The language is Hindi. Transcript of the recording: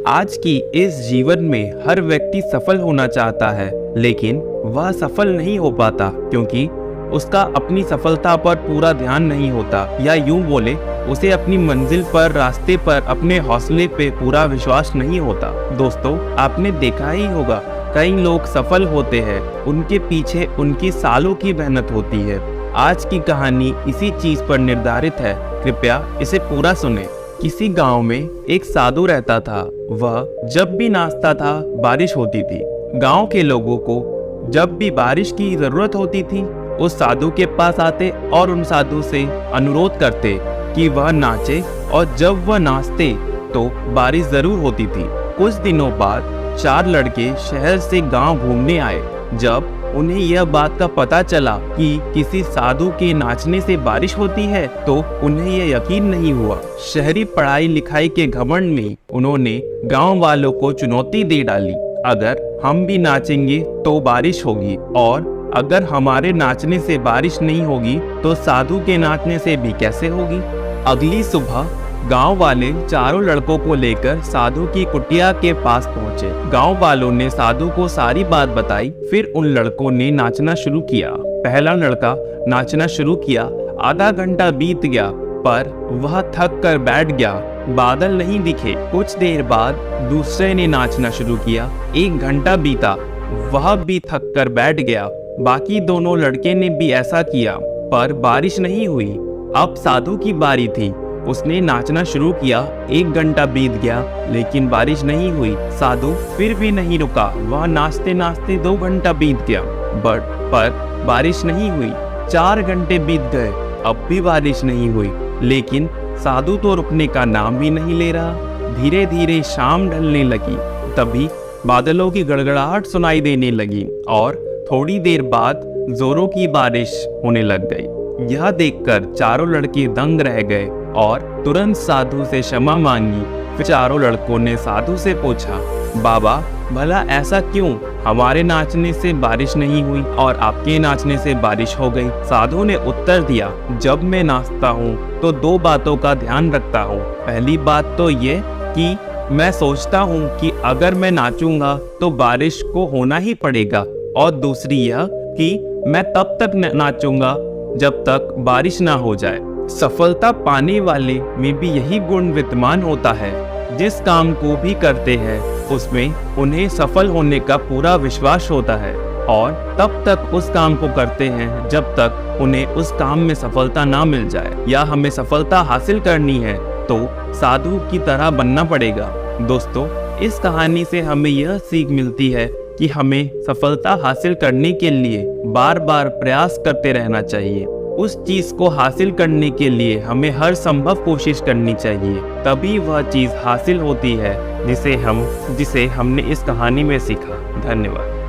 आज की इस जीवन में हर व्यक्ति सफल होना चाहता है, लेकिन वह सफल नहीं हो पाता क्योंकि उसका अपनी सफलता पर पूरा ध्यान नहीं होता, या यूं बोले उसे अपनी मंजिल पर, रास्ते पर, अपने हौसले पे पूरा विश्वास नहीं होता। दोस्तों, आपने देखा ही होगा कई लोग सफल होते हैं, उनके पीछे उनकी सालों की मेहनत होती है। आज की कहानी इसी चीज पर निर्धारित है, कृपया इसे पूरा सुने। किसी गांव में एक साधु रहता था। वह जब भी नाचता था बारिश होती थी। गांव के लोगों को जब भी बारिश की जरूरत होती थी उस साधु के पास आते और उन साधु से अनुरोध करते कि वह नाचे, और जब वह नाचते तो बारिश जरूर होती थी। कुछ दिनों बाद 4 लड़के शहर से गांव घूमने आए। जब उन्हें यह बात का पता चला कि किसी साधु के नाचने से बारिश होती है तो उन्हें यह यकीन नहीं हुआ। शहरी पढ़ाई लिखाई के घमंड में उन्होंने गांव वालों को चुनौती दे डाली, अगर हम भी नाचेंगे तो बारिश होगी, और अगर हमारे नाचने से बारिश नहीं होगी तो साधु के नाचने से भी कैसे होगी। अगली सुबह गांव वाले चारों लड़कों को लेकर साधु की कुटिया के पास पहुंचे। गांव वालों ने साधु को सारी बात बताई। फिर उन लड़कों ने नाचना शुरू किया। पहला लड़का नाचना शुरू किया। आधा घंटा बीत गया पर वह थक कर बैठ गया। बादल नहीं दिखे। कुछ देर बाद दूसरे ने नाचना शुरू किया। 1 घंटा बीता, वह भी थक कर बैठ गया। बाकी दोनों लड़के ने भी ऐसा किया पर बारिश नहीं हुई। अब साधु की बारी थी। उसने नाचना शुरू किया। 1 घंटा बीत गया लेकिन बारिश नहीं हुई। साधु फिर भी नहीं रुका। वह नाचते नाचते 2 घंटा बीत गया पर बारिश नहीं हुई। 4 घंटे बीत गए, अब भी बारिश नहीं हुई। लेकिन साधु तो रुकने का नाम भी नहीं ले रहा। धीरे धीरे शाम ढलने लगी। तभी बादलों की गड़गड़ाहट सुनाई देने लगी और थोड़ी देर बाद जोरों की बारिश होने लग गई। यह देखकर चारों लड़के दंग रह गए और तुरंत साधु से क्षमा मांगी। फिर चारों लड़कों ने साधु से पूछा, बाबा भला ऐसा क्यों? हमारे नाचने से बारिश नहीं हुई और आपके नाचने से बारिश हो गई। साधु ने उत्तर दिया, जब मैं नाचता हूँ तो 2 बातों का ध्यान रखता हूँ। पहली बात तो ये कि मैं सोचता हूँ कि अगर मैं नाचूंगा तो बारिश को होना ही पड़ेगा, और दूसरी यह कि मैं तब तक नाचूंगा जब तक बारिश ना हो जाए। सफलता पाने वाले में भी यही गुण विद्यमान होता है। जिस काम को भी करते हैं उसमें उन्हें सफल होने का पूरा विश्वास होता है, और तब तक उस काम को करते हैं जब तक उन्हें उस काम में सफलता ना मिल जाए। या हमें सफलता हासिल करनी है तो साधु की तरह बनना पड़ेगा। दोस्तों, इस कहानी से हमें यह सीख मिलती है कि हमें सफलता हासिल करने के लिए बार बार प्रयास करते रहना चाहिए। उस चीज को हासिल करने के लिए हमें हर संभव कोशिश करनी चाहिए, तभी वह चीज हासिल होती है जिसे हमने इस कहानी में सीखा। धन्यवाद।